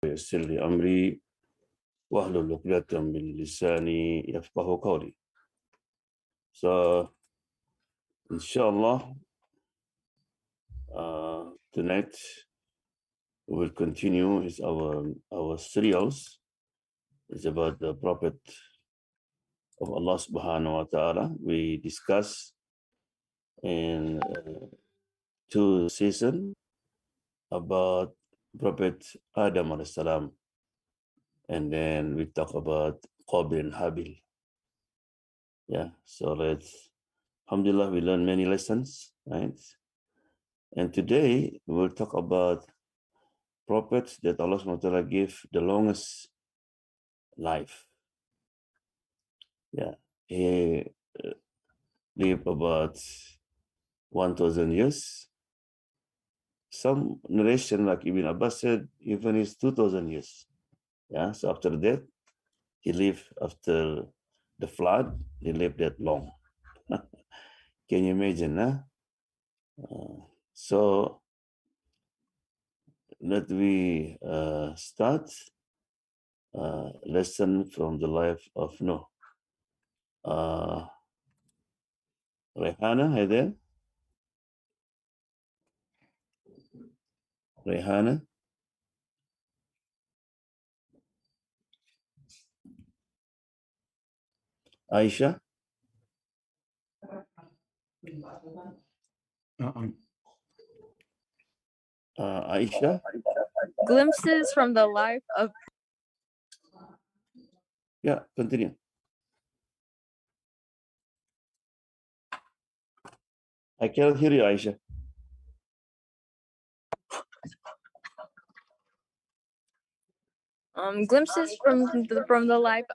ويسر لي أمري واحلل عقدة من لساني يفقهوا قولي. So, inshallah, tonight we will continue our serials. It's about the Prophet of Allah subhanahu wa ta'ala. We discuss in two seasons about Prophet Adam alayhi salam, and then we talk about Qabil and Habil. Yeah, so alhamdulillah, we learn many lessons, right? And today we will talk about prophets that Allah subhanahu wa ta'ala gave the longest life. Yeah, he lived about 1,000 years. Some narration like Ibn Abbas said even is 2,000 years. Yeah, so after that, he lived after the flood, he lived that long. Can you imagine, huh? So let we start lesson from the life of Noah. Rehana, hi there? Rehana? Aisha? Aisha? Glimpses from the life of... Yeah, continue. I cannot hear you, Aisha. Glimpses from the life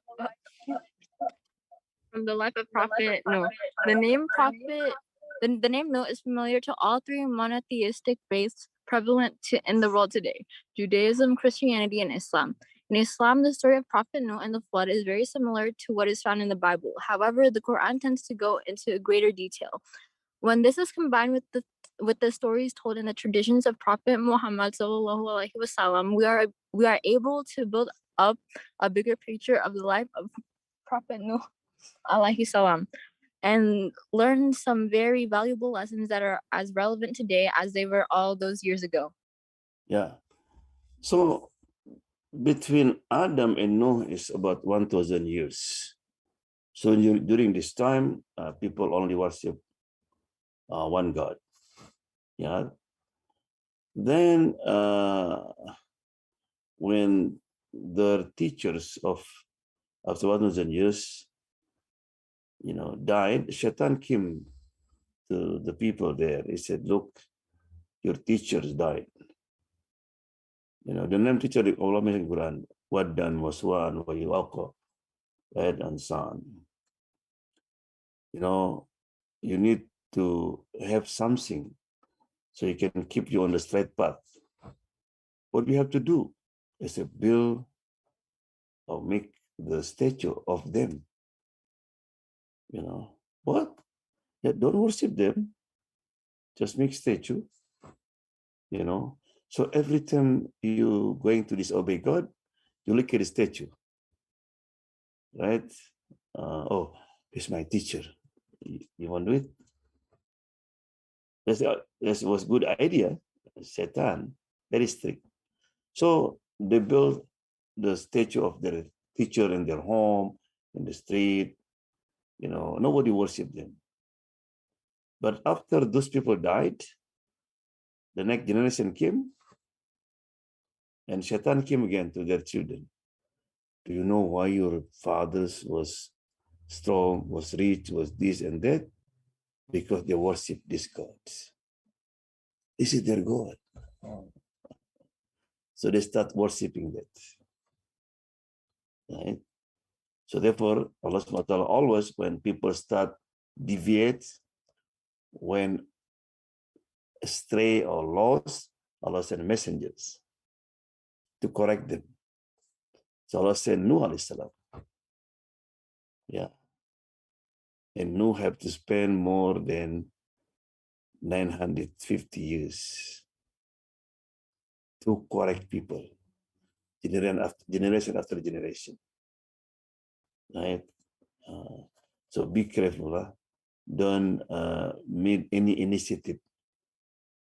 of Prophet Noah. The name Prophet, the name Noah is familiar to all three monotheistic faiths prevalent in the world today: Judaism, Christianity, and Islam. In Islam, the story of Prophet Noah and the flood is very similar to what is found in the Bible. However, the Quran tends to go into greater detail. When this is combined with the stories told in the traditions of Prophet Muhammad sallallahu alaihi wasallam, we are able to build up a bigger picture of the life of Prophet Noah alaihi salam and learn some very valuable lessons that are as relevant today as they were all those years ago. Yeah. So between Adam and Noah is about 1,000 years. So during this time, people only worship one God. Yeah. Then when the teachers of after 1,000 years, died, Shaitan came to the people there. He said, "Look, your teachers died." The name teacher of Allah mentioned Quran, Waddan, Waswan, Wayiwaqa, right, and so on. You need to have something so you can keep you on the straight path. What we have to do is to build or make the statue of them. What? Yeah, don't worship them. Just make statue. So every time you going to disobey God, you look at the statue, right? Oh, this is my teacher. You want to do it? That was good idea. Satan, very strict. So they built the statue of their teacher in their home, in the street. Nobody worshiped them. But after those people died, the next generation came, and Shaitan came again to their children. Do you know why your fathers was strong, was rich, was this and that? Because they worship these gods. This is their God. So they start worshiping that. Right? So therefore, Allah subhanahu wa ta'ala always, when people start deviate, when astray or lost, Allah send messengers to correct them. So Allah sent Nuh alayhi salam. Yeah. And Nuh have to spend more than 950 years to correct people. generation after generation. Right? So be careful. Don't make any initiative,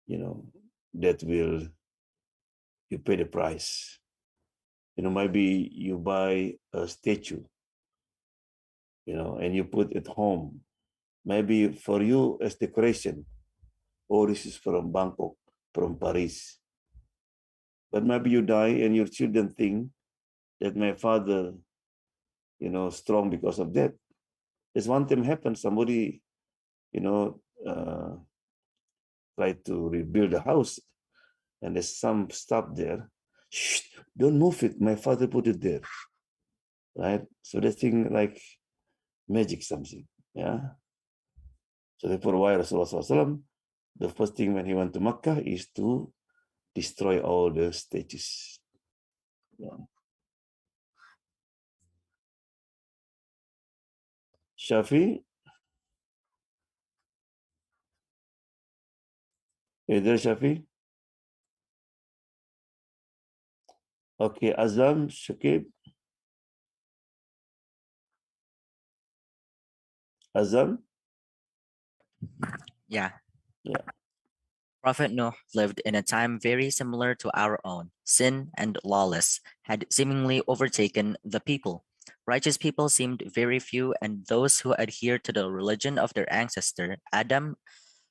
that will, you pay the price. Maybe you buy a statue, and you put it home. Maybe for you as decoration, or this is from Bangkok, from Paris. But maybe you die and your children think that my father, strong because of that. There's one time happened, somebody, tried to rebuild a house, and there's some stuff there. Shh, don't move it. My father put it there. Right? So they think like magic something. Yeah. So therefore, why Rasulullah, the first thing when he went to Makkah is to destroy all the statues. Yeah. Shafi, is there Shafi? Okay, Azam, Shakib, Azam. Yeah. Yeah. Prophet Nuh lived in a time very similar to our own. Sin and lawless had seemingly overtaken the people. Righteous people seemed very few, and those who adhered to the religion of their ancestor, Adam,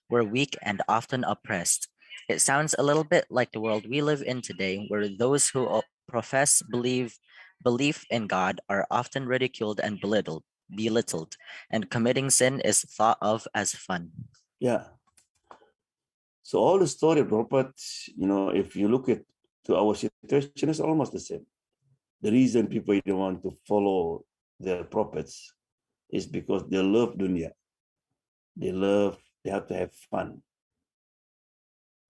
were weak and often oppressed. It sounds a little bit like the world we live in today, where those who profess belief in God are often ridiculed and belittled, and committing sin is thought of as fun. Yeah. So all the story of prophets, if you look at to our situation, is almost the same. The reason people don't want to follow their prophets is because they love dunya. They have to have fun,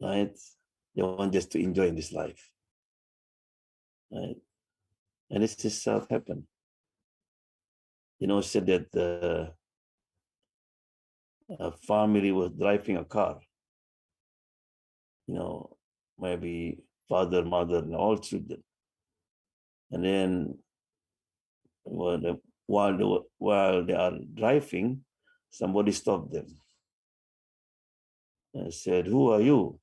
right? They want just to enjoy in this life, right? And this is what happened. Said that a family was driving a car, maybe father, mother, and all children. And then while they are driving, somebody stopped them and said, "Who are you?"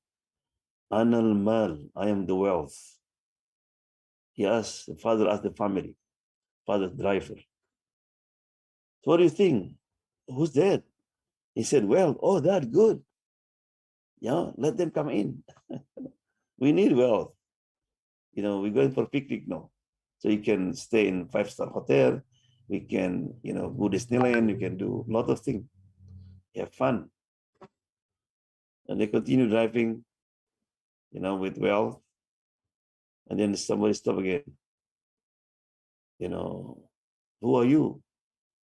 "Anal mal, I am the wealth." The father asked the family, father driver, "So what do you think? Who's that?" He said, "Well, oh, that's good. Yeah, let them come in. We need wealth. We're going for a picnic now. So you can stay in 5-star hotel. We can, go Disneyland. You can do a lot of things. Have fun." And they continue driving, with wealth. And then somebody stop again. Who are you?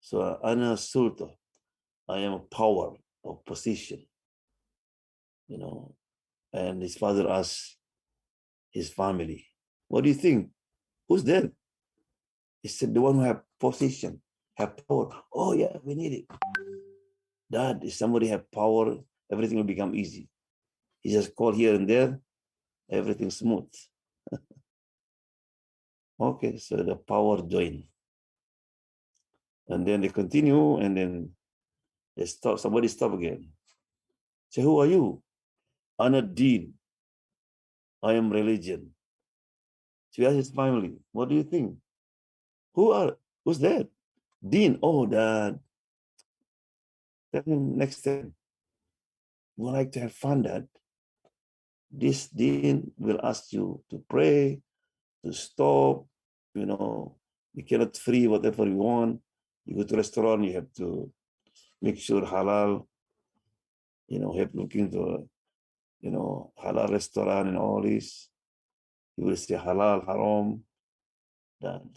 So Ana Sulta. I am a power of position. And his father asked his family, "What do you think? Who's there?" He said, "The one who have position, have power." "Oh yeah, we need it. Dad, if somebody have power, everything will become easy. He just call here and there, everything smooth." Okay, so the power join. And then they continue, and then they stop. Somebody stop again. Say, "Who are you?" "Ana Deen. I am religion." So he asked his family, "What do you think? Who's that?" "Dean." "Oh, Dad. Tell him next time. We like to have fun, Dad. This Dean will ask you to pray, to stop. You cannot free whatever you want. You go to restaurant, you have to make sure halal. Have looking to halal restaurant and all this. You will say halal, haram.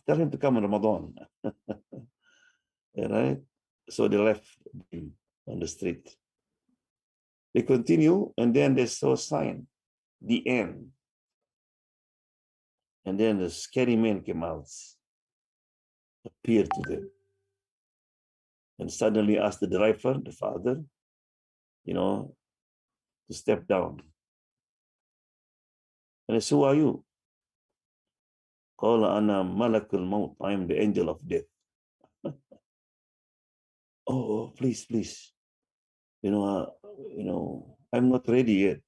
Tell him to come in Ramadan." Right? So they left him on the street. They continue, and then they saw a sign, the end. And then the scary man came out, appeared to them, and suddenly asked the driver, the father, to step down. And I said, "Who are you?" قال أنا ملك الموت. I am the angel of death. Oh, please, please. You know, I'm not ready yet.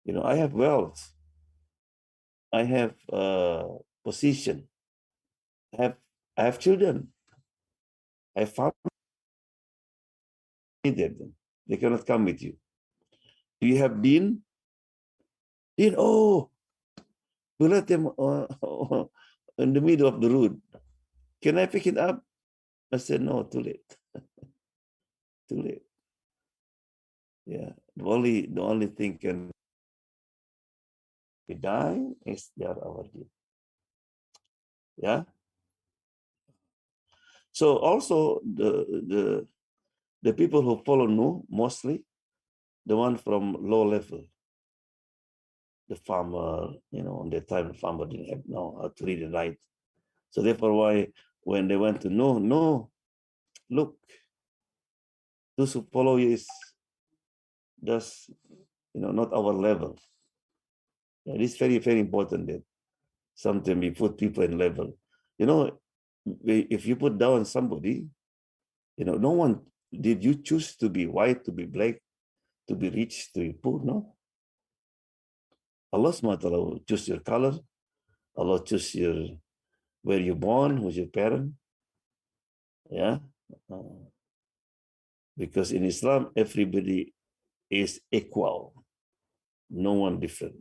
You know, I have wealth. I have position. I have children. I have family. Them. They cannot come with you. Do you have Dean? Dean, oh, we let them in the middle of the road. Can I pick it up? I said, no, too late. Too late. Yeah. The only thing can be die is they are our Dean. Yeah. So also the people who follow Nuh, mostly the one from low level, the farmer, on that time the farmer didn't have know how to read and write. So therefore why when they went to Nuh, no, look, those who follow you is just not our level. It is very, very important that sometimes we put people in level. If you put down somebody, no one did you choose to be white, to be black, to be rich, to be poor. No, Allah SWT will choose your color. Allah choose where you're born, who's your parent. Yeah. Because in Islam, everybody is equal. No one different.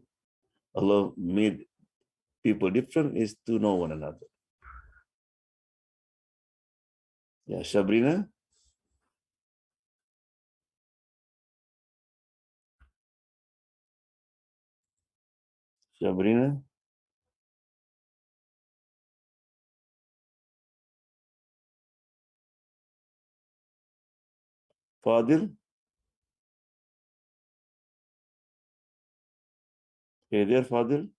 Allah made people different is to know one another. Yeah, Sabrina? Sabrina? Fadil? Hey there, Fadil?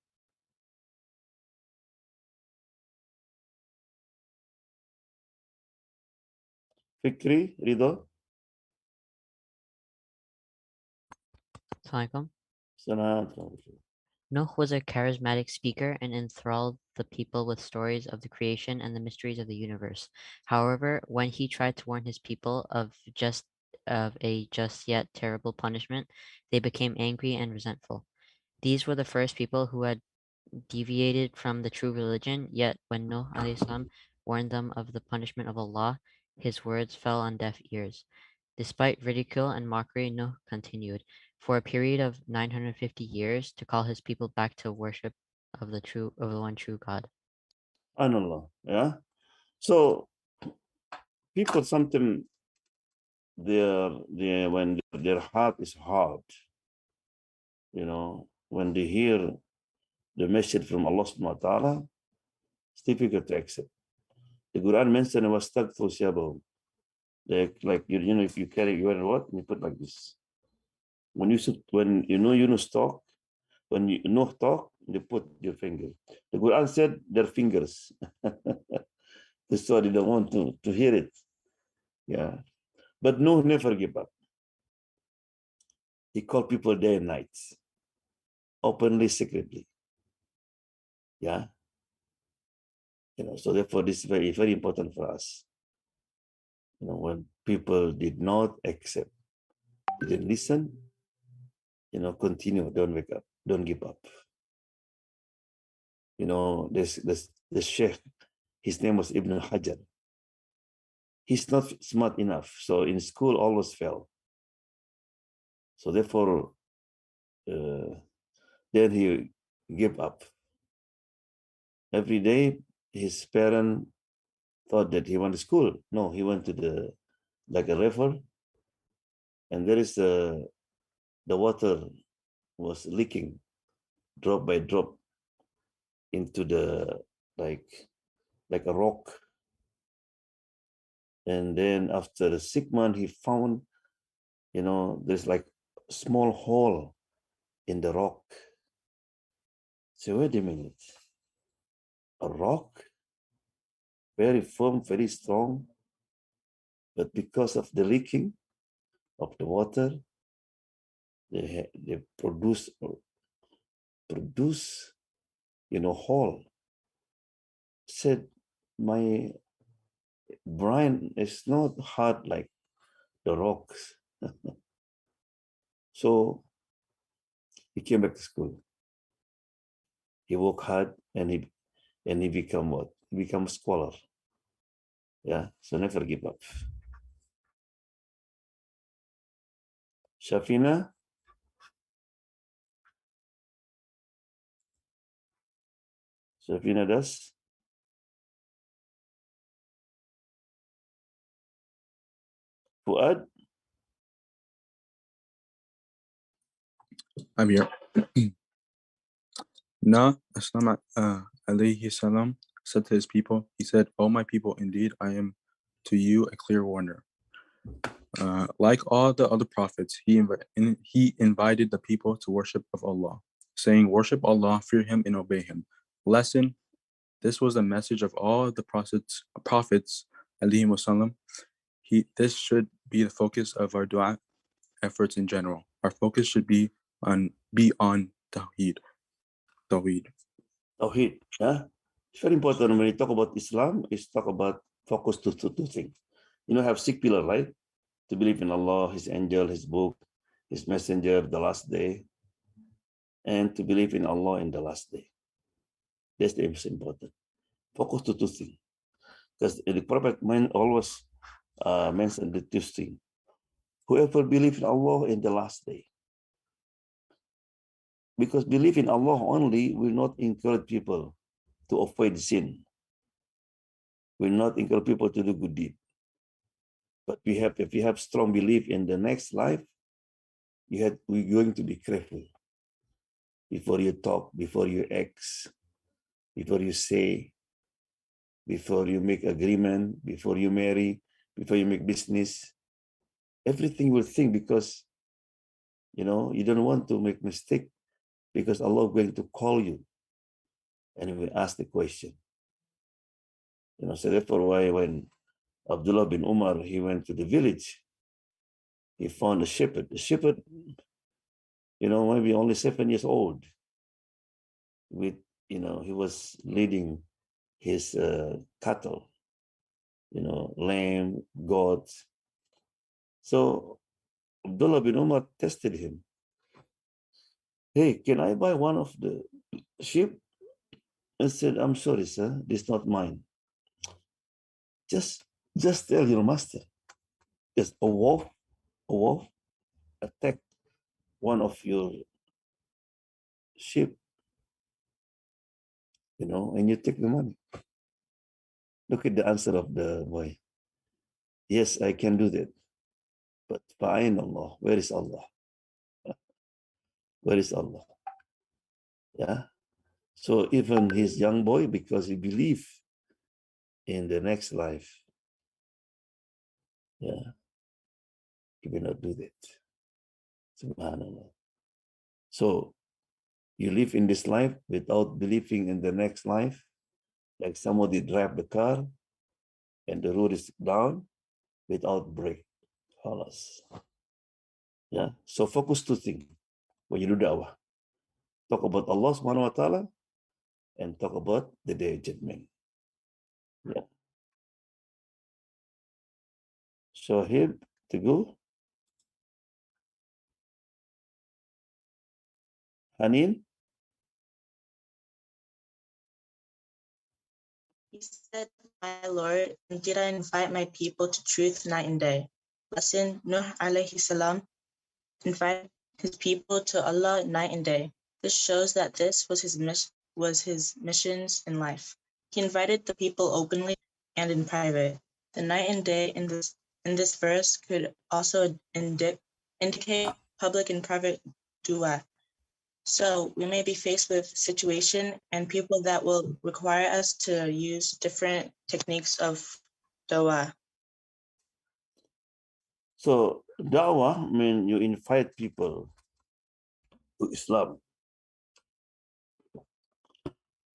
Fikri? Rida? Assalamualaikum. Sanat? Nuh was a charismatic speaker and enthralled the people with stories of the creation and the mysteries of the universe. However, when he tried to warn his people of a just yet terrible punishment, they became angry and resentful. These were the first people who had deviated from the true religion, yet when Nuh alayhi salam warned them of the punishment of Allah, his words fell on deaf ears. Despite ridicule and mockery, Nuh continued, for a period of 950 years, to call his people back to worship of the one true God. Anullah. Yeah. So people sometimes when their heart is hard, when they hear the message from Allah subhanahu wa ta'ala, it's difficult to accept. The Quran mentioned was stuck through Shabahum. Like if you carry your what, you put like this. When Yunus talk, when Nuh talk, you put your finger. The Quran said their fingers. That's why they don't want to hear it. Yeah. But Nuh never give up. He called people day and night, openly, secretly. Yeah. So therefore this is very, very important for us. When people did not accept, didn't listen, continue, don't wake up, don't give up. This the Sheikh, his name was Ibn Hajar. He's not smart enough, so in school always fell. So therefore, then he gave up. Every day, his parent thought that he went to school. No, he went to like a river, and there is the water was leaking, drop by drop, into the like a rock. And then after the 6 month, he found, there's like a small hole in the rock. So wait a minute, a rock, very firm, very strong, but because of the leaking of the water, they produce hole. said, my brain is not hard like the rocks. So he came back to school. He worked hard and he become what? He become a scholar. Yeah, so never give up. Shafina? Shafina does? Fuad? I'm here. Nuh, Islam alayhi salam, said to his people, he said, O my people, indeed I am to you a clear warner. Like all the other prophets, he invited the people to worship of Allah, saying, worship Allah, fear Him, and obey Him. Lesson, this was the message of all the prophets alayhi wasallam. This should be the focus of our dua efforts in general. Our focus should be on Tawheed. Tawheed. Yeah? It's very important when you talk about Islam, is talk about focus to two things. You know, have 6 pillars, right? To believe in Allah, His angel, His book, His messenger, the last day, and to believe in Allah in the last day. That's the most important. Focus to two things. Because the Prophet always mentioned the two things. Whoever believes in Allah in the last day. Because belief in Allah only will not encourage people to avoid sin. Will not encourage people to do good deed. But if we have strong belief in the next life, we're going to be careful before you talk, before you act, before you say, before you make agreement, before you marry, before you make business. Everything will think, because you don't want to make mistake, because Allah is going to call you and He will ask the question. So therefore, why when Abdullah bin Umar, he went to the village, he found a shepherd. The shepherd, maybe only 7 years old. With, he was leading his cattle, lamb, goats. So Abdullah bin Umar tested him. Hey, can I buy one of the sheep? And said, I'm sorry, sir, this is not mine. Just tell your master. Yes, a wolf attacked one of your sheep, and you take the money. Look at the answer of the boy. Yes, I can do that. But fa'ain Allah, where is Allah? Where is Allah? Yeah. So even his young boy, because he believed in the next life, yeah, he will not do that. Subhanallah. So you live in this life without believing in the next life, like somebody drive the car and the road is down without brake. Halas. Yeah. So focus two things when you do da'wah. Talk about Allah subhanahu wa ta'ala and talk about the day of judgment. Yeah. So here to go. Hanin. He said, my Lord, indeed I invite my people to truth night and day. Lesson, Nuh alayhi salam invited his people to Allah night and day. This shows that this was his missions in life. He invited the people openly and in private. The night and day in this verse could also indicate public and private dua. So we may be faced with a situation and people that will require us to use different techniques of dua. So da'wah means you invite people to Islam.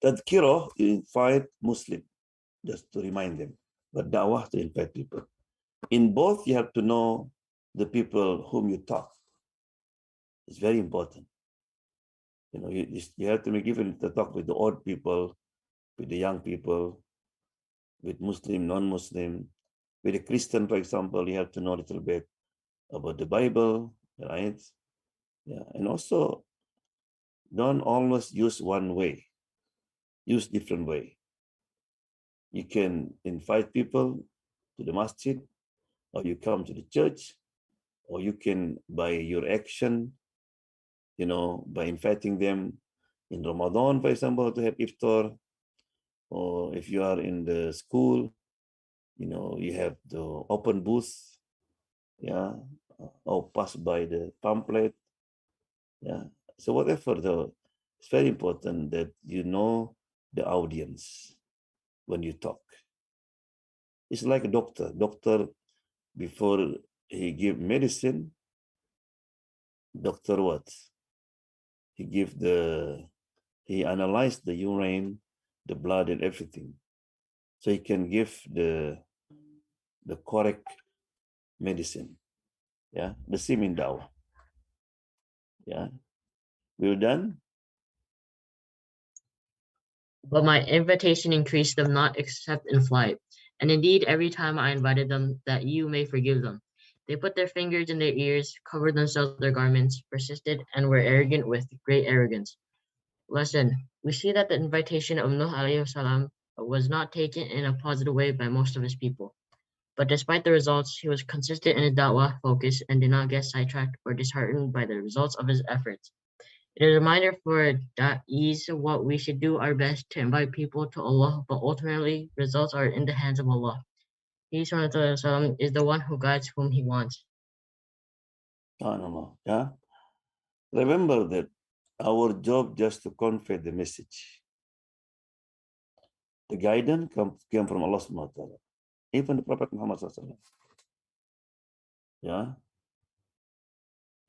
Tadkirah, you invite Muslim, just to remind them. But da'wah, to invite people. In both, you have to know the people whom you talk. It's very important. You have to be given to talk with the old people, with the young people, with Muslim, non-Muslim. With a Christian, for example, you have to know a little bit about the Bible, right? Yeah, and also don't always use one way. Use different way. You can invite people to the masjid, or you come to the church, or you can, by your action, by inviting them in Ramadan, for example, to have iftar, or if you are in the school, you have the open booth, yeah, or pass by the pamphlet, yeah. So whatever, it's very important that you know the audience when you talk. It's like a doctor. Doctor, before he give medicine, doctor what? He analyzed the urine, the blood, and everything, so he can give the correct medicine. Yeah, the same in dawah. Yeah, we're done. But my invitation increased them not except in flight. And indeed, every time I invited them, that you may forgive them. They put their fingers in their ears, covered themselves with their garments, persisted, and were arrogant with great arrogance. Lesson. We see that the invitation of Nuh alayhi salam was not taken in a positive way by most of his people. But despite the results, he was consistent in his da'wah focus and did not get sidetracked or disheartened by the results of his efforts. It is a reminder for da'is what we should do our best to invite people to Allah, but ultimately results are in the hands of Allah. He subhanahu is the one who guides whom he wants. SubhanAllah. Yeah. Remember that our job just to convey the message. The guidance came from Allah subhanahu wa ta'ala. Even the Prophet Muhammad sallallahu alaihi wasallam.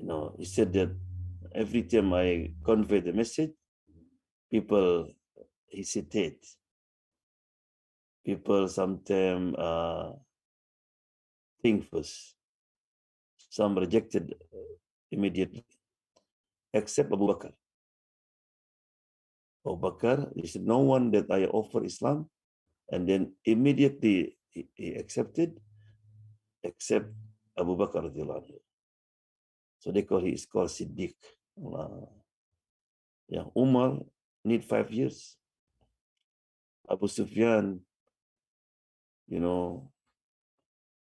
Yeah. He said that every time I convey the message, people hesitate. People sometimes think first. Some rejected immediately, except Abu Bakr. Abu Bakr, he said, no one that I offer Islam, and then immediately he accepted, except Abu Bakr. So he is called Siddiq. Yeah, Umar need 5 years. Abu Sufyan,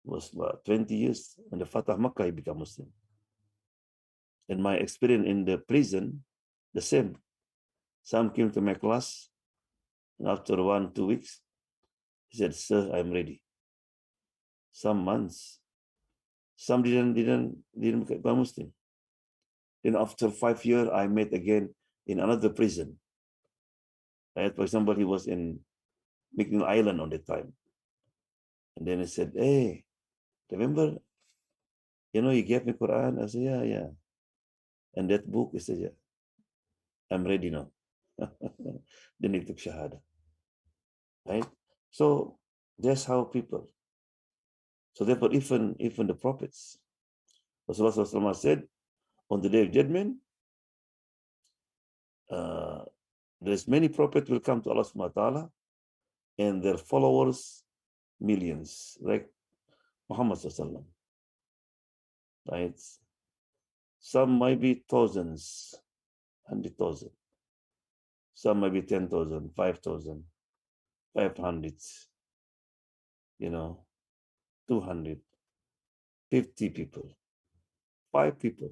was 20 years. When the Fatah Makkah, he became Muslim. And my experience in the prison, the same. Some came to my class, and after 1-2 weeks, he said, "Sir, I'm ready." Some months, some didn't become Muslim. Then after 5 years, I met again in another prison. Right? For example, he was in McNeil Island on the time. And then he said, "Hey, remember, you gave me Quran?" I said, yeah. And that book, he said, "Yeah, I'm ready now." Then he took Shahada. Right? So that's how people. So therefore, even the prophets, Rasulullah said, on the day of judgment, there's many prophets will come to Allah subhanahu wa ta'ala, and their followers, millions, like Muhammad sallallahu, right? Some might be thousands, 100,000. Some might be 10,000, 5,000, 500, 200, 50 people, 5 people.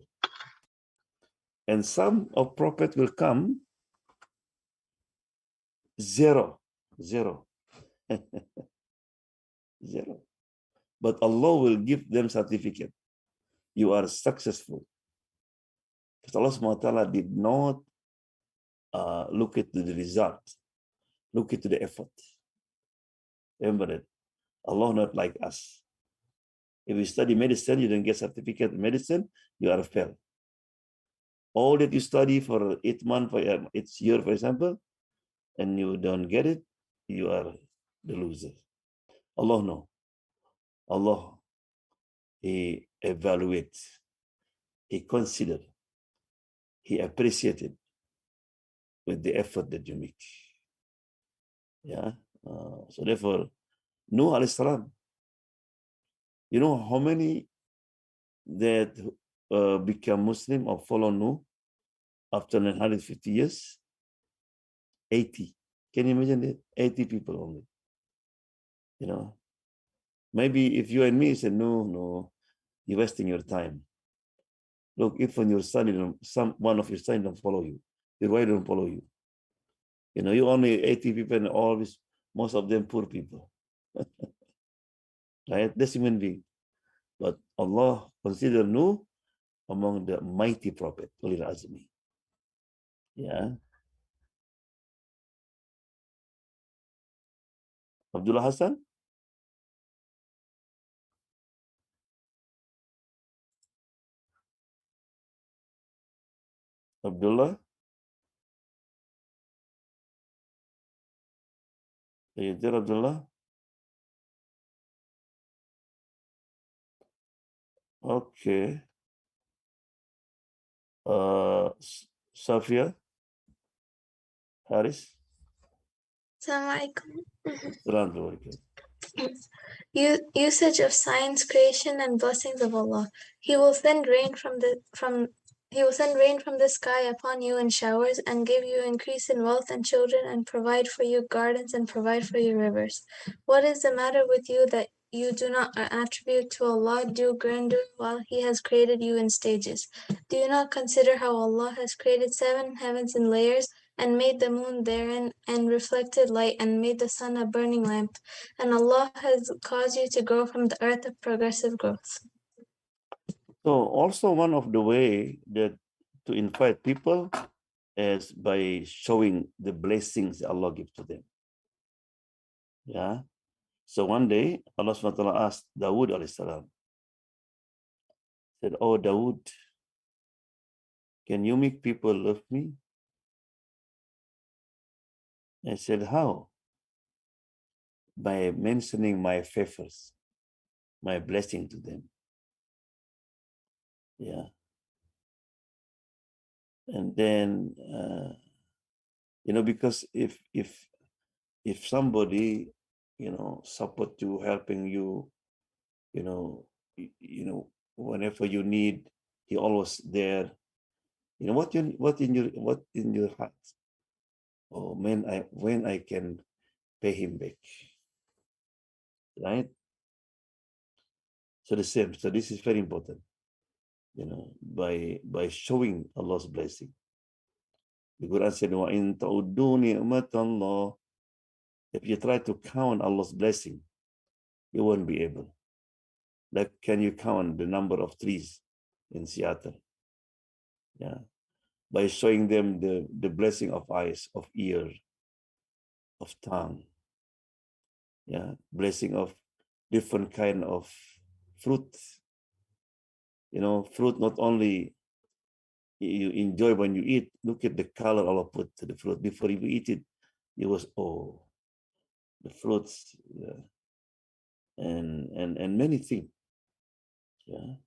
And some of prophet will come zero. Zero. But Allah will give them certificate. You are successful. Because Allah subhanahu wa ta'ala did not look at the result, look at the effort. Remember that. Allah not like us. If you study medicine, you don't get certificate in medicine, you are failed. All that you study for 8 months, for 8 years, for example, and you don't get it, you are the loser. Allah no. Allah, He evaluates, He considered, He appreciated with the effort that you make. Yeah. So therefore, Nuh alayhi salam, you know how many that become Muslim or follow Nuh after 950 years? 80. Can you imagine that? 80 people only. You know, maybe if you and me said, no, you're wasting your time. Look, if when your son, one of your son don't follow you, your wife don't follow you. You know, you only 80 people and always, most of them poor people. Right? That's human being. But Allah consider Nuh among the mighty prophet, Ulil Azmi. Yeah. Abdullah Hassan? Abdullah? Are you there, Abdullah? Okay. Safia? Haris? Assalamualaikum. Assalamualaikum. Usage of science, creation, and blessings of Allah. He will send rain from the sky upon you in showers, and give you increase in wealth and children, and provide for you gardens, and provide for you rivers. What is the matter with you that you do not attribute to Allah due grandeur while He has created you in stages? Do you not consider how Allah has created 7 heavens in layers, and made the moon therein, and reflected light, and made the sun a burning lamp? And Allah has caused you to grow from the earth of progressive growth. So also one of the way that to invite people is by showing the blessings Allah gives to them. Yeah. So one day Allah SWT asked Dawood alayhi salam, said, "Oh Dawood, can you make people love me?" I said, "How?" By mentioning my favors, my blessing to them. Yeah. And then because if somebody support you, helping you, whenever you need, he always there. What in your heart? Oh man, when I can pay him back, right? So the same. So this is very important. By showing Allah's blessing. The Quran said, "Wa in ta'uddu ni'matallah." If you try to count Allah's blessing, you won't be able. Like, can you count the number of trees in Seattle? Yeah. By showing them the blessing of eyes, of ear, of tongue. Yeah. Blessing of different kind of fruit. Fruit not only you enjoy when you eat, look at the color Allah put to the fruit. Before you eat it, it was, the fruits, yeah, and many things. Yeah.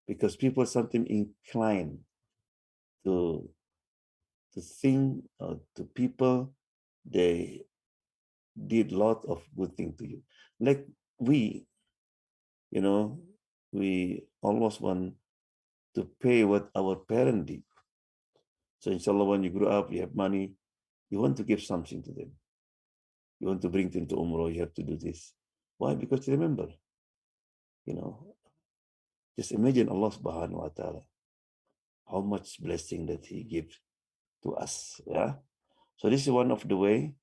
Because people sometimes inclined to think to people, they did a lot of good thing to you. Like we almost want to pay what our parent did. So inshallah, when you grow up, you have money, you want to give something to them. You want to bring them to Umrah, you have to do this. Why? Because remember, just imagine Allah subhanahu wa ta'ala, how much blessing that He gives to us. Yeah. So this is one of the way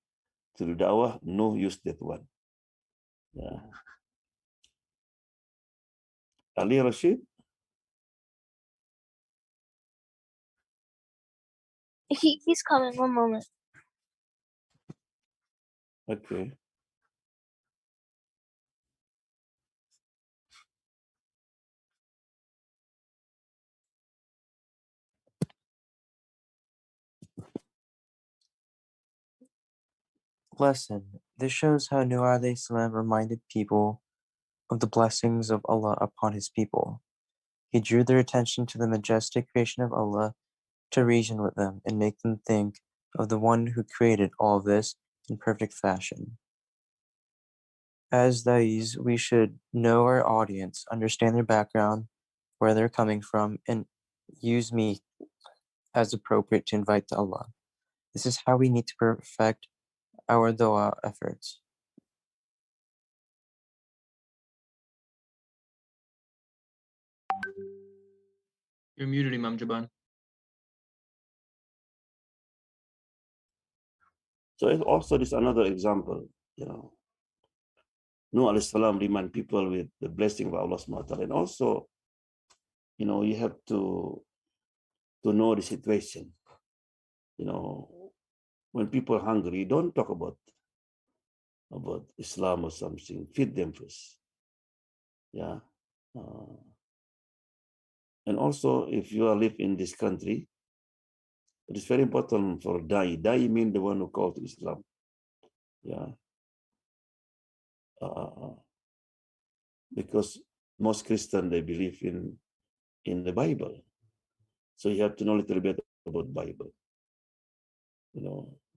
to do dawah. No, use that one. Yeah. Ali Rashid. He's coming. One moment. Okay. Lesson. This shows how Nuh alayhi salam reminded people of the blessings of Allah upon his people. He drew their attention to the majestic creation of Allah to reason with them and make them think of the one who created all this in perfect fashion. As dais, we should know our audience, understand their background, where they're coming from, and use me as appropriate to invite to Allah. This is how we need to perfect our dua efforts. You're muted, Imam Jaban. So it also is another example, Nuh alayhi salam remind people with the blessing of Allah subhanahu wa ta'ala. And also, you have to know the situation. When people are hungry, don't talk about Islam or something. Feed them first. Yeah. And also, if you live in this country, it is very important for Dai. Dai means the one who called to Islam. Yeah. Because most Christians, they believe in the Bible. So you have to know a little bit about Bible.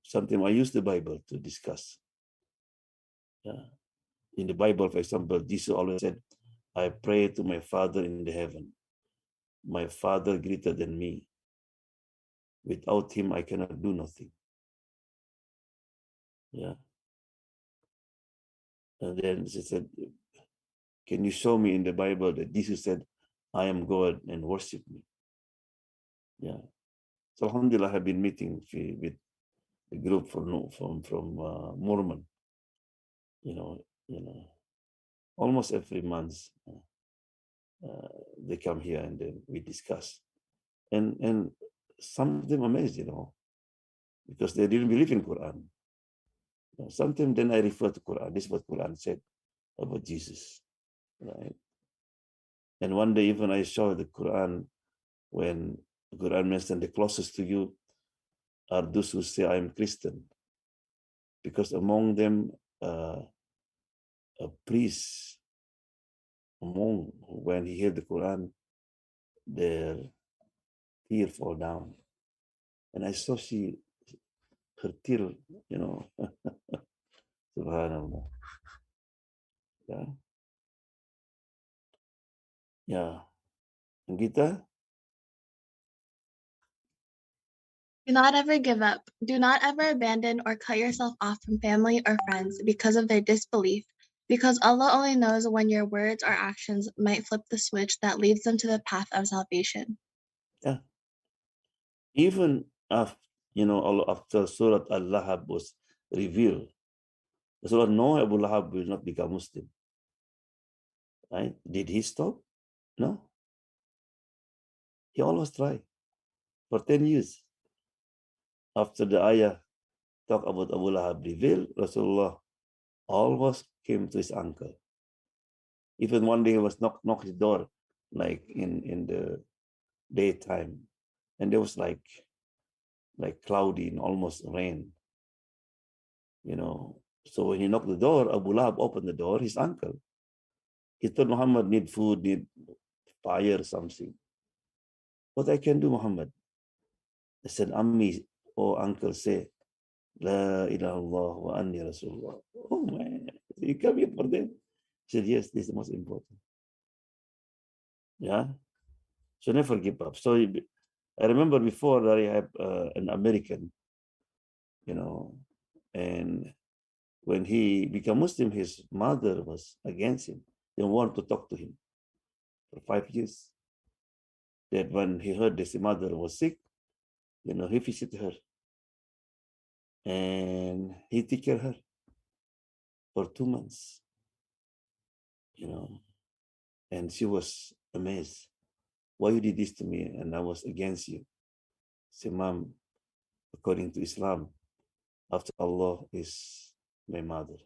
Sometimes I use the Bible to discuss. Yeah. In the Bible, for example, Jesus always said, I pray to my Father in the heaven. My Father greater than me. Without him, I cannot do nothing. Yeah. And then she said, can you show me in the Bible that Jesus said, I am God and worship me? Yeah. So alhamdulillah, I have been meeting with a group from Mormon, almost every month. They come here and then we discuss. And some of them amazed, because they didn't believe in Quran. Sometimes then I refer to Quran. This is what Quran said about Jesus, right? And one day even I saw the Quran, when the Quran mentioned the closest to you are those who say I am Christian, because among them a priest, when he heard the Quran, their tear fall down, and I saw her tear, Subhanallah. Yeah. Yeah. And Gita? Do not ever give up. Do not ever abandon or cut yourself off from family or friends because of their disbelief, because Allah only knows when your words or actions might flip the switch that leads them to the path of salvation. Yeah. Even after, after Surah Al-Lahab was revealed, Surah no, Abu Lahab will not become Muslim. Right? Did he stop? No. He always tried for 10 years. After the ayah talk about Abu Lahab revealed, Rasulullah always came to his uncle. Even one day he was knock his door, like in the daytime, and there was like cloudy and almost rain. So when he knocked the door, Abu Lahab opened the door, his uncle. He told Muhammad, need food, need fire, something. What I can do, Muhammad? I said, Ammi, or uncle, say, La ilaha illallah wa anni Rasulullah. Oh man, you come here for them? He said, yes, this is the most important. Yeah. So never give up. So I remember before that I have an American, and when he became Muslim, his mother was against him. They wanted to talk to him for 5 years. That when he heard that his mother was sick, he visited her and he took care of her for 2 months, and she was amazed. Why you did this to me? And I was against you. Say, Mom, according to Islam, after Allah is my mother.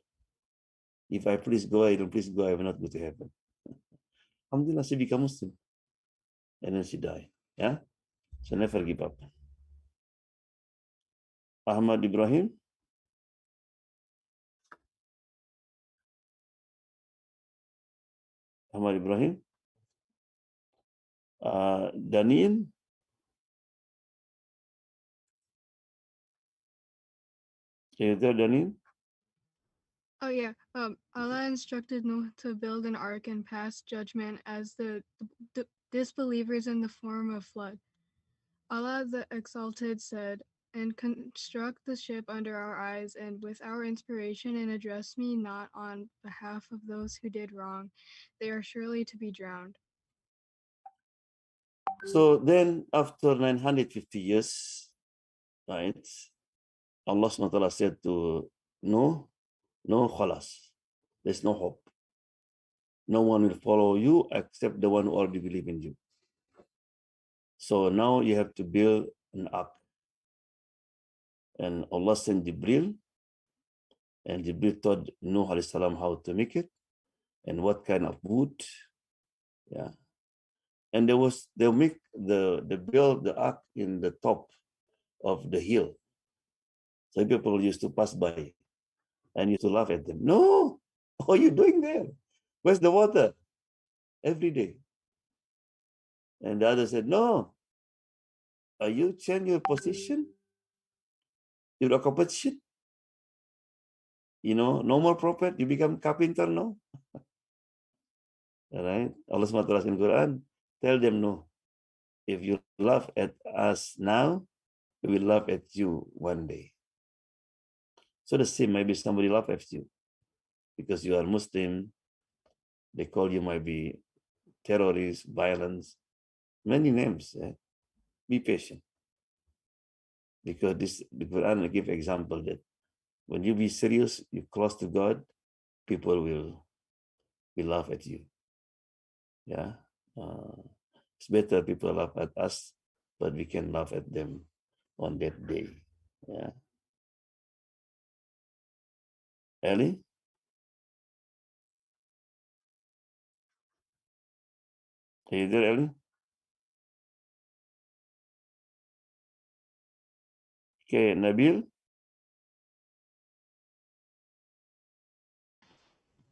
If I please go, I don't please go, I will not go to heaven. Alhamdulillah, she became Muslim. And then she died. Yeah? So never give up. Ahmad Ibrahim? Ahmad Ibrahim? Daniel? Are you there, Daniel? Oh yeah. Allah instructed Noah to build an ark and pass judgment as the disbelievers in the form of flood. Allah the Exalted said, "And construct the ship under our eyes and with our inspiration, and address me not on behalf of those who did wrong. They are surely to be drowned." So then, after 950 years, right, Allah subhanahu wa ta'ala said to Noah, no khalas, there's no hope. No one will follow you except the one who already believe in you. So now you have to build an ark. And Allah sent Jibril, and Jibril taught Nuh alayhi salam how to make it and what kind of wood. Yeah. And they build the ark in the top of the hill. So people used to pass by and used to laugh at them. No, what are you doing there? Where's the water? Every day. And the other said, no, are you change your position? Your occupation? You know, no more prophet, you become carpenter now. All right. Allah SWT in Quran, tell them no. If you laugh at us now, we will laugh at you one day. So the same, maybe somebody laugh at you because you are Muslim. They call you maybe terrorist, violence, many names. Be patient. Because the Quran will give example that when you be serious, you close to God, people will laugh at you. Yeah. It's better people laugh at us, but we can laugh at them on that day. Yeah. Ellie? Are you there, Ellie? Okay, Nabil?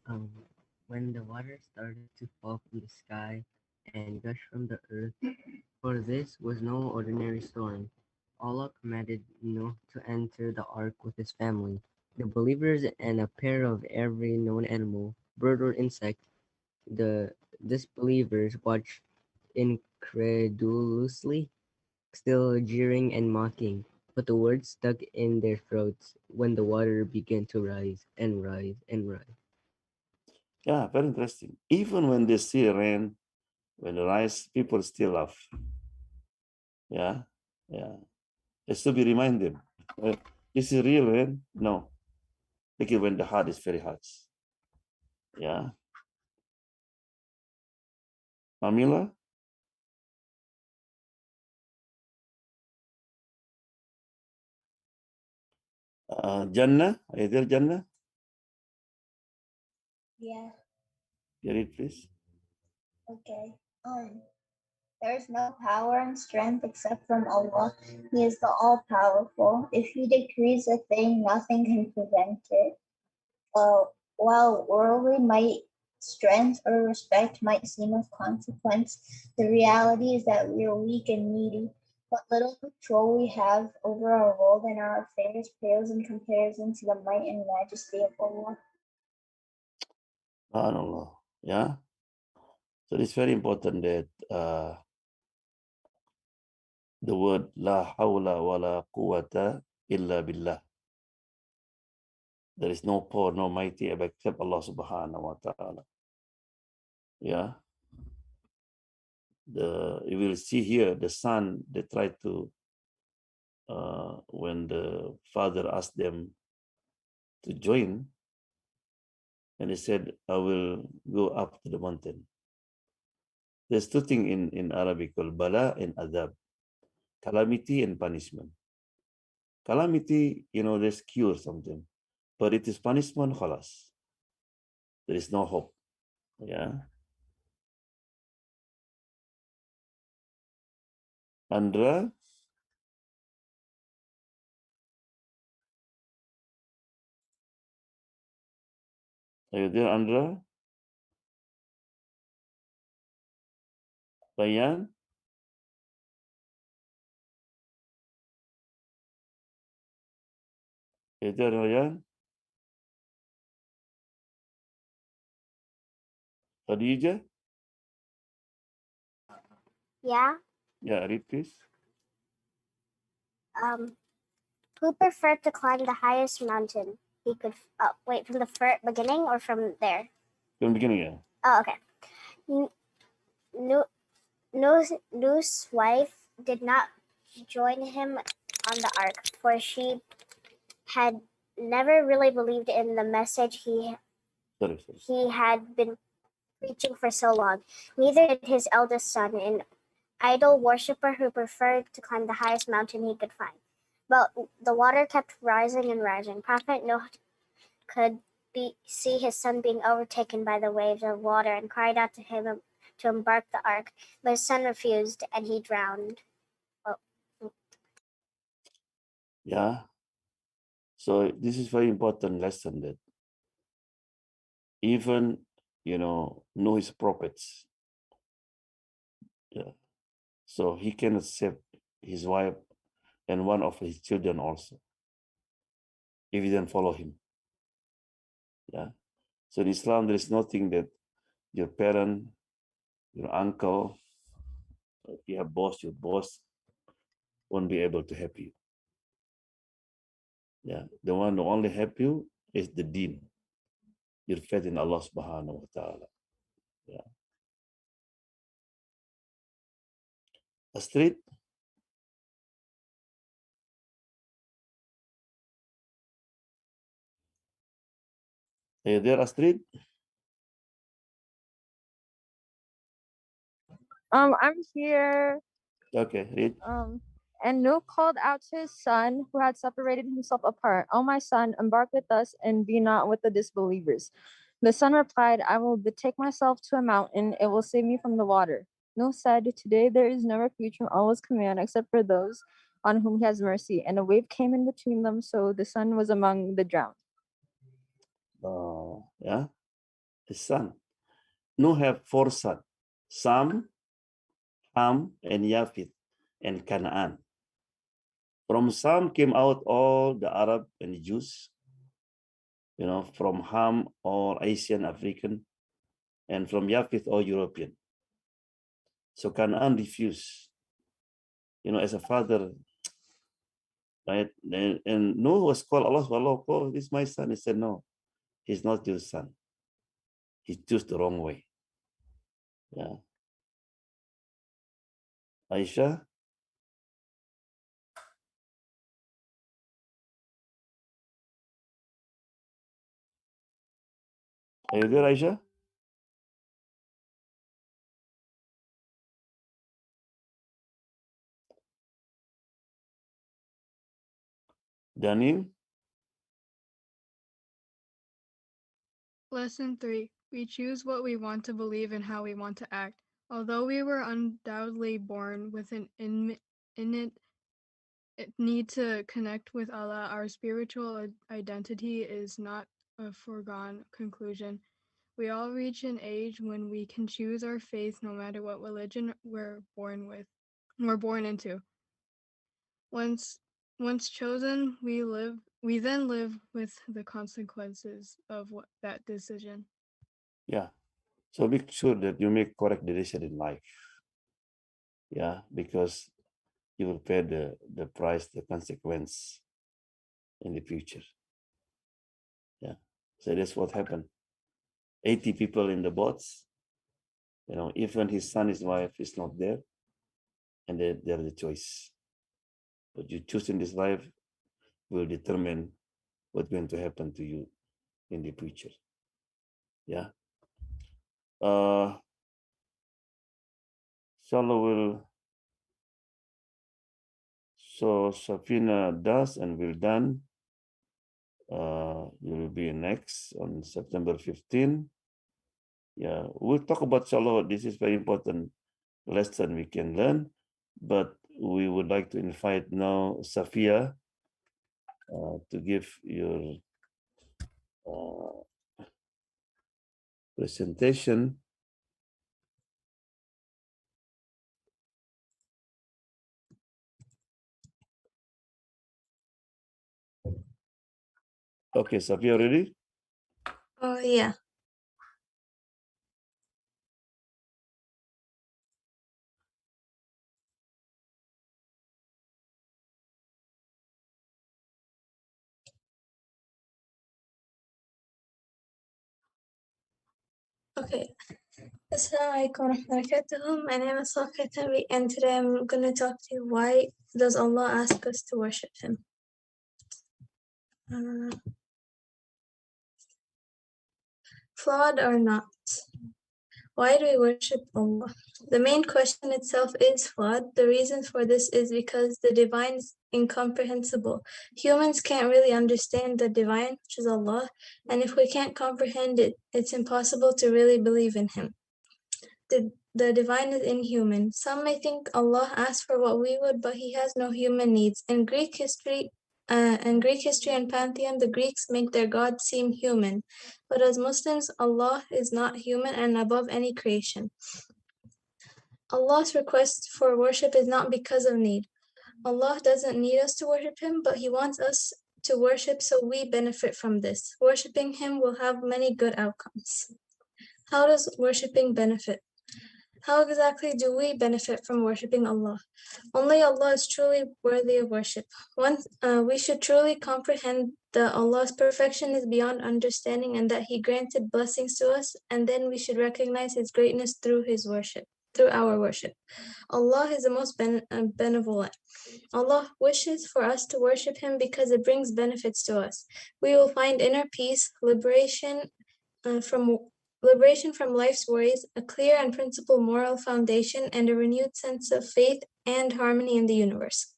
Um, when the water started to fall from the sky and gush from the earth, for this was no ordinary storm. Allah commanded Noah to enter the ark with his family, the believers, and a pair of every known animal, bird or insect. The disbelievers watched incredulously, still jeering and mocking, but the words stuck in their throats when the water began to rise and rise and rise. Yeah, very interesting. Even when they see rain, when the rise, people still laugh. Yeah, yeah. It's to be reminded. Is it real rain? No. Like when the heart is very hot. Yeah. Mamila? Jannah? Are you there, Jannah? Yeah, You read, please. okay. There is no power and strength except from Allah. He is the all powerful. If He decrees a thing, nothing can prevent it. While worldly might, strength, or respect might seem of consequence, the reality is that we are weak and needy. What little control we have over our world and our affairs pales in comparison to the might and majesty of Allah. SubhanAllah. Yeah. So it's very important that the word la hawla wa la quwwata illa billah. There is no power, no mighty except Allah subhanahu wa ta'ala. Yeah. You will see here the son, they try to, when the father asked them to join, and he said, I will go up to the mountain. There's two things in Arabic called bala and adab, calamity and punishment. Calamity, there's cure something, but it is punishment, khalas. There is no hope. Yeah. Andra, are you there, Andra? Bayan? Are you there, Bayan? Khadija? Yeah. Yeah, read please. Who preferred to climb the highest mountain he could? Wait, from the beginning or from there? From the beginning, yeah. Oh, okay. Nuh's wife did not join him on the ark, for she had never really believed in the message he had been preaching for so long. Neither did his eldest son, an idol worshipper who preferred to climb the highest mountain he could find. But the water kept rising and rising. Prophet Noah could see his son being overtaken by the waves of water and cried out to him to embark the ark. But his son refused, and he drowned. Yeah. So this is very important lesson that even, know his prophets. Yeah. So he cannot save his wife and one of his children also, if he don't follow him. Yeah. So in Islam, there is nothing that your parent, your uncle, your boss won't be able to help you. Yeah. The one who only help you is the deen. Your faith in Allah subhanahu wa ta'ala. Yeah. Astrid? Are you there, Astrid? I'm here. Okay, read. And Nuh called out to his son who had separated himself apart, "O my son, embark with us and be not with the disbelievers." The son replied, "I will betake myself to a mountain, it will save me from the water." Nuh said, "Today there is no refuge from Allah's command except for those on whom he has mercy." And a wave came in between them, so the son was among the drowned. Yeah, his son. Nuh have 4 sons, Sam, Ham, and Japheth, and Canaan. From Sam came out all the Arab and the Jews, from Ham, all Asian, African, and from Japheth, all European. So Canaan refused, as a father, right? And Noah was called, Allah, oh, this is my son. He said, no, he's not your son. He chose the wrong way. Yeah. Aisha? Are you there, Aisha? Daniel? Lesson 3. We choose what we want to believe and how we want to act. Although we were undoubtedly born with an innate need to connect with Allah, our spiritual identity is not a foregone conclusion. We all reach an age when we can choose our faith no matter what religion we're born into. Once chosen, we then live with the consequences of that decision. Yeah. So make sure that you make correct decision in life. Yeah, because you will pay the price, the consequence in the future. Yeah. So that's what happened. 80 people in the boats, even his son, his wife is not there, and they have the choice. What you choose in this life will determine what's going to happen to you in the future. Yeah. Inshallah will. So Safina does and will done. You will be next on September 15. Yeah, we'll talk about inshallah. This is very important lesson we can learn, but we would like to invite now Safia to give your presentation. Okay, Safia, ready? Oh, yeah. Okay. Assalamu alaikum warahmatullahi. My name is Safia Tabi, and today I'm going to talk to you why does Allah ask us to worship Him? Flawed or not? Why do we worship Allah? The main question itself is flawed. The reason for this is because the divine is incomprehensible. Humans can't really understand the divine, which is Allah, and if we can't comprehend it, it's impossible to really believe in Him. The divine is inhuman. Some may think Allah asks for what we would, but He has no human needs. In Greek history and pantheon, the Greeks make their God seem human. But as Muslims, Allah is not human and above any creation. Allah's request for worship is not because of need. Allah doesn't need us to worship Him, but He wants us to worship so we benefit from this. Worshipping Him will have many good outcomes. How does worshipping benefit? How exactly do we benefit from worshipping Allah? Only Allah is truly worthy of worship. We should truly comprehend that Allah's perfection is beyond understanding and that He granted blessings to us, and then we should recognize His greatness through our worship. Allah is the most benevolent. Allah wishes for us to worship Him because it brings benefits to us. We will find inner peace, liberation from life's worries, a clear and principled moral foundation, and a renewed sense of faith and harmony in the universe.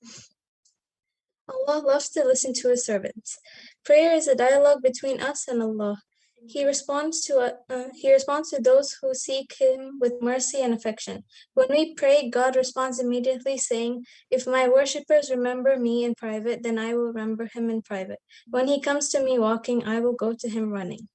Allah loves to listen to His servants. Prayer is a dialogue between us and Allah. He responds to those who seek Him with mercy and affection. When we pray, God responds immediately, saying, "If my worshippers remember me in private, then I will remember him in private. When he comes to me walking, I will go to him running."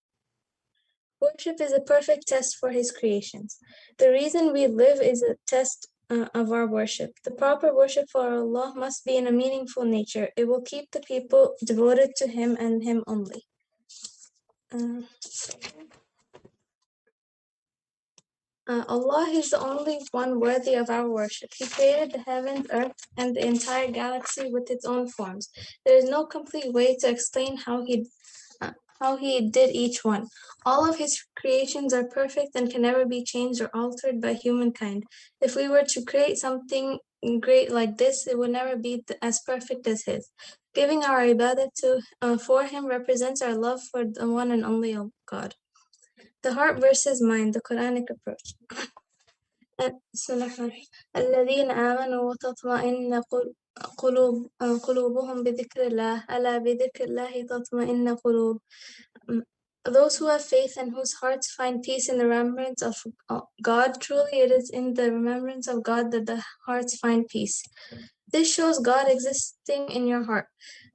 Worship is a perfect test for His creations. The reason we live is a test of our worship. The proper worship for Allah must be in a meaningful nature. It will keep the people devoted to Him and Him only. Allah is the only one worthy of our worship. He created the heavens, earth, and the entire galaxy with its own forms. There is no complete way to explain how He did each one. All of His creations are perfect and can never be changed or altered by humankind. If we were to create something great like this, it would never be as perfect as His. Giving our ibadah for Him represents our love for the one and only God. The heart versus mind, the Quranic approach. الذين آمنوا وتطمئن قلوبهم بذكر الله ألا بذكر الله تطمئن قلوب. Those who have faith and whose hearts find peace in the remembrance of God, truly it is in the remembrance of God that the hearts find peace. This shows God existing in your heart.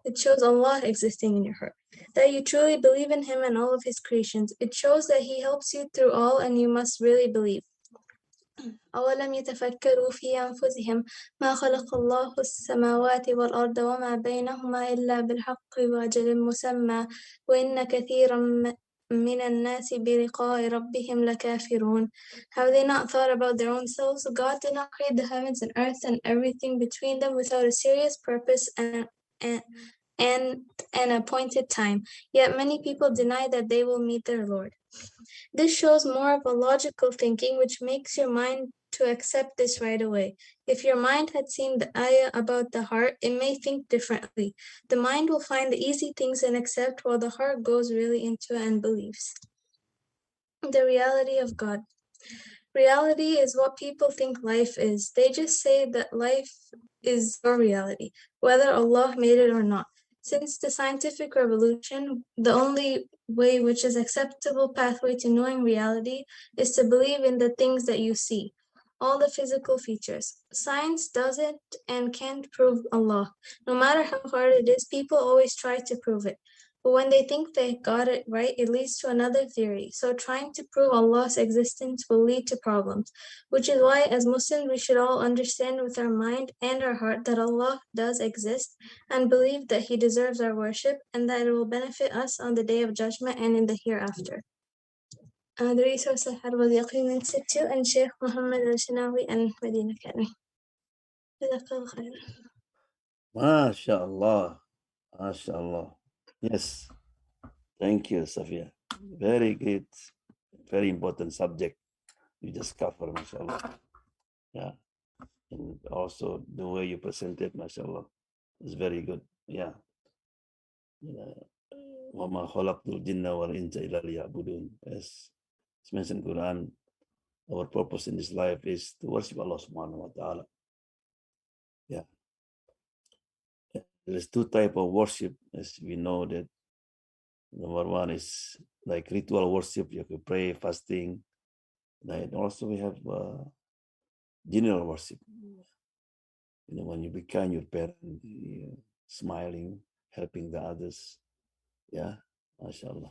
It shows Allah existing in your heart. That you truly believe in Him and all of His creations. It shows that He helps you through all and you must really believe. أولم يتفكروا في أنفسهم ما خلق الله السماوات والأرض وما بينهما إلا بالحق وأجل مسمى وإن كثيرا من الناس بلقاء ربهم لكافرون. Have they not thought about their own selves? God did not create the heavens and earth and everything between them without a serious purpose and an appointed time. Yet many people deny that they will meet their Lord. This shows more of a logical thinking, which makes your mind to accept this right away. If your mind had seen the ayah about the heart, it may think differently. The mind will find the easy things and accept, while the heart goes really into it and believes. The reality of God. Reality is what people think life is. They just say that life is your reality, whether Allah made it or not. Since the scientific revolution, the only way which is acceptable pathway to knowing reality is to believe in the things that you see, all the physical features. Science doesn't and can't prove Allah. No matter how hard it is, people always try to prove it. But when they think they got it right, it leads to another theory. So trying to prove Allah's existence will lead to problems, which is why as Muslims we should all understand with our mind and our heart that Allah does exist and believe that He deserves our worship and that it will benefit us on the Day of Judgment and in the hereafter. The resource I had was Yaqeen Institute and Sheikh Muhammad al-Shinawi and Medina Academy. Jazakallah khair. MashaAllah. MashaAllah. Yes. Thank you, Safia. Very good. very important subject you just covered, mashallah. Yeah. And also the way you presented, mashallah, is very good. Yeah. وَمَا خَلَقْتُ الْجِنَّ وَالْإِنسَ إِلَّا لِيَعْبُدُونَ. As it's mentioned in Quran, our purpose in this life is to worship Allah subhanahu wa ta'ala. Yeah. There's two types of worship, as we know that. Number one is like ritual worship, you can pray, fasting. And also we have general worship. When you be kind your parent, smiling, helping the others. Yeah, mashallah.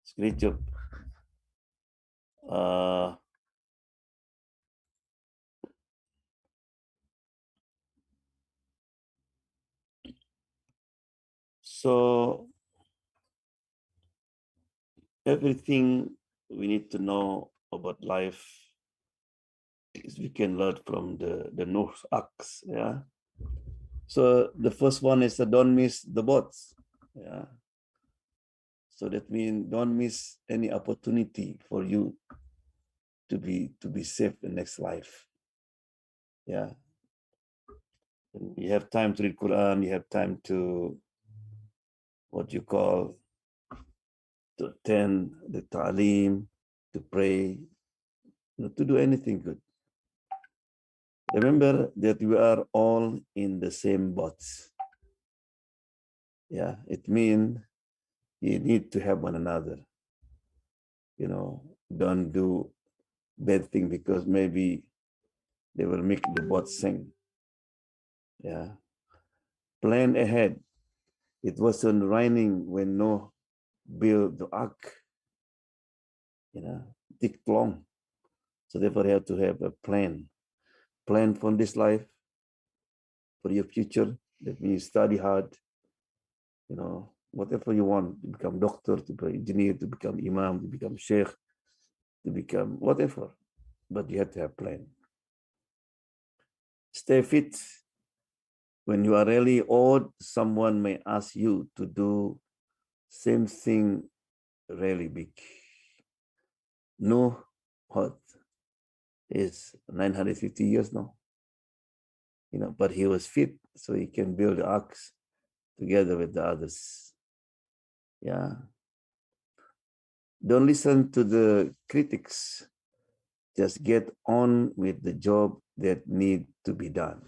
It's a great job. So everything we need to know about life is we can learn from the North Acts. Yeah. So the first one is don't miss the boats. Yeah. So that means don't miss any opportunity for you to be safe in next life. Yeah. You have time to read Quran, you have time to what you call to attend the ta'aleem, to pray, to do anything good. Remember that we are all in the same boats. Yeah, it means you need to help one another. Don't do bad thing because maybe they will make the boat sink. Yeah. Plan ahead. It wasn't raining when Noah built the ark. Take long. So therefore you have to have a plan. Plan for this life, for your future. That means study hard. Whatever you want, to become doctor, to be engineer, to become imam, to become sheikh, to become whatever. But you have to have plan. Stay fit. When you are really old, someone may ask you to do same thing really big. No, what is 950 years now? But he was fit, so he can build the ark together with the others. Yeah. Don't listen to the critics. Just get on with the job that need to be done.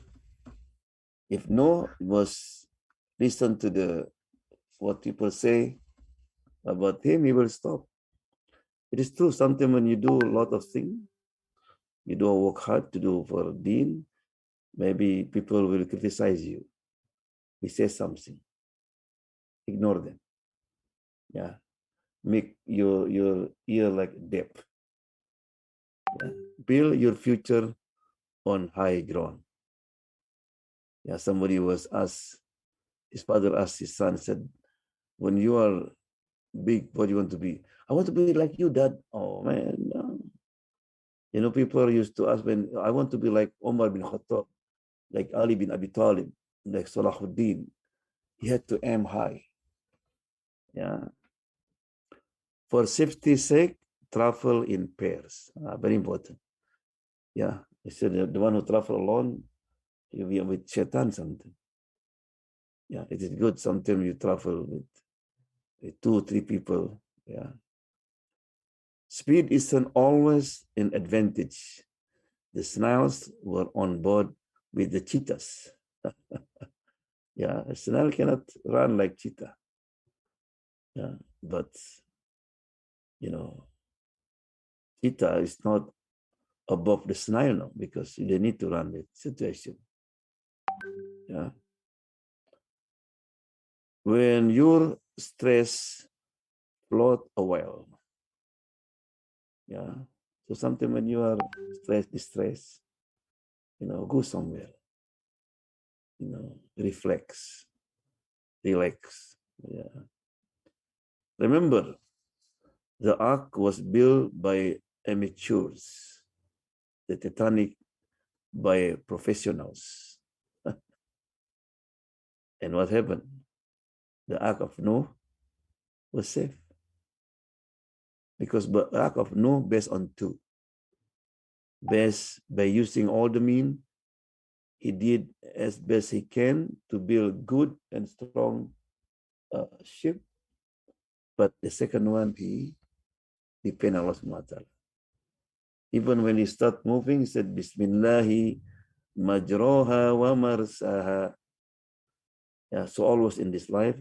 If Noah was listen to what people say about him, he will stop. It is true. Sometimes when you do a lot of things, you don't work hard to do for deen, maybe people will criticize you. We say something. Ignore them. Yeah. Make your ear like depth. Yeah. Build your future on high ground. Yeah, somebody was asked, his father asked his son, said, when you are big, what do you want to be? I want to be like you, Dad. Oh man. People used to ask when I want to be like Omar bin Khattab, like Ali bin Abi Talib, like Salahuddin. He had to aim high. Yeah. For safety's sake, travel in pairs. Very important. Yeah. He said the one who travel alone, you'll be with shaitan something. Yeah, it is good. Sometimes you travel with 2 or 3 people. Yeah. Speed isn't always an advantage. The snails were on board with the cheetahs. Yeah, a snail cannot run like cheetah. Yeah, but cheetah is not above the snail now because they need to run the situation. Yeah. When your stress float a while. Yeah. So sometimes when you are distressed, go somewhere. Reflex, relax. Yeah. Remember, the ark was built by amateurs, the Titanic by professionals. And what happened? The ark of Noah was safe. Because the ark of Noah based on two. Best by using all the means, he did as best he can to build good and strong ship. But the second one, he depend on Allah subhanahu wa ta'ala. Even when he start moving, he said, Bismillahi majroha wa marsaha. Yeah, so always in this life,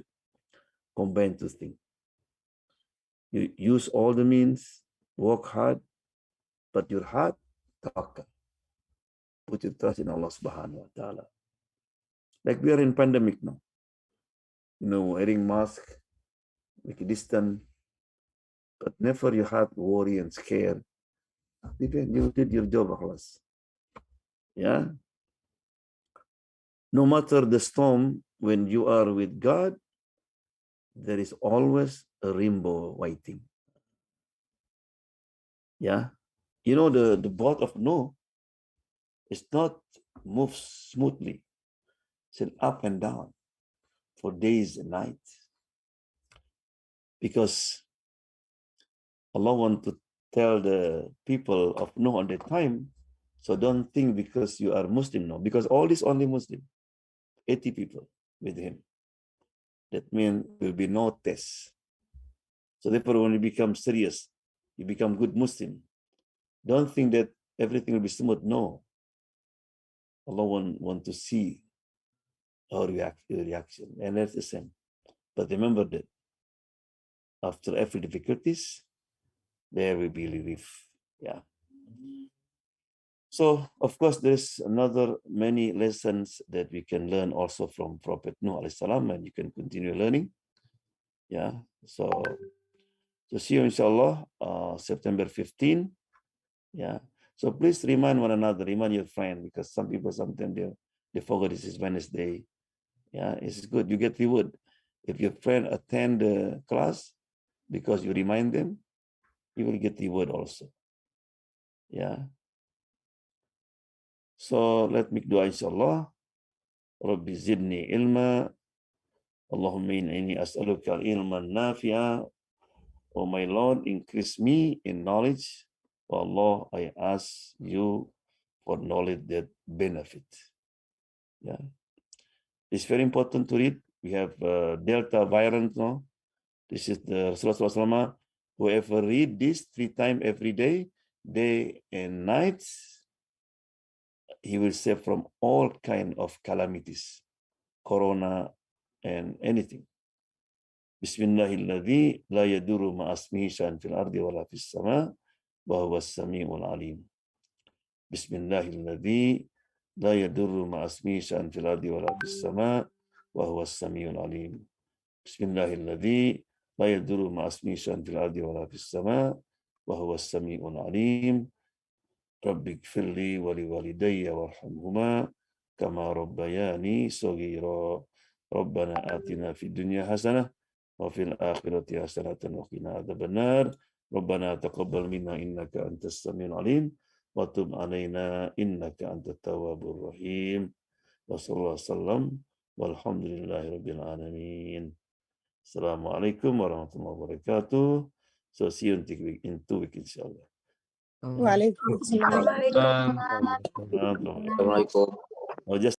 combine two things. You use all the means, work hard, but your heart, tawakkal. Put your trust in Allah subhanahu wa ta'ala. Like we are in pandemic now. Wearing mask, make a distance, but never your heart worry and scared. You did your job, Akhlas. Yeah. No matter the storm, when you are with God, there is always a rainbow waiting. Yeah. The boat of Noah is not move smoothly. It's up and down for days and nights. Because Allah want to tell the people of Noah at that time, so don't think because you are Muslim now, because all this only Muslim, 80 people with him. That means there will be no test. So therefore, when you become serious, you become good Muslim. Don't think that everything will be smooth. No. Allah want to see our reaction, and that's the same. But remember that after every difficulties, there will be relief. Yeah. So, of course, there's another many lessons that we can learn also from Prophet Nuh alayhi salam, and you can continue learning. Yeah. So see you inshallah September 15. Yeah. So please remind one another, remind your friend, because some people sometimes they forget this is Wednesday. Yeah, it's good. You get reward. If your friend attend the class because you remind them, you will get reward also. Yeah. So let me do inshallah. Rabbi zidni ilma. Allahumma inni as'aluka ilman nafi'a. Oh my Lord, increase me in knowledge. Oh Allah, I ask you for knowledge that benefit. Yeah. It's very important to read. We have Delta variant now. This is the Rasulullah. Whoever read this 3 times every day and night, he will save from all kind of calamities, corona and anything. Bismillahilladzi la yadurru ma'asmihi shay'un fil ardi wala fis sama' wa huwa as-sami'ul alim. Bismillahilladzi la yadurru ma'asmihi shay'un fil ardi wala fis sama' wa huwa as-sami'ul alim. Bismillahilladzi la yadurru ma'asmihi shay'un fil ardi wala fis sama' wa huwa as-sami'ul alim. Rabbi gfirli wa liwalidayya warhamhuma kama rabbayani saghira. Rabbana atina fid dunya hasanah wa fil akhirati hasanatan wa qina adzabannar. Rabbana taqabbal minna innaka antas samiul alim wa tub alaina innaka antat tawwabur rahim. Wa sallallahu wasallam walhamdulillahi rabbil alamin. Assalamualaikum warahmatullahi wabarakatuh. So see you in 2 weeks inshallah. Waalaikumsalam. Just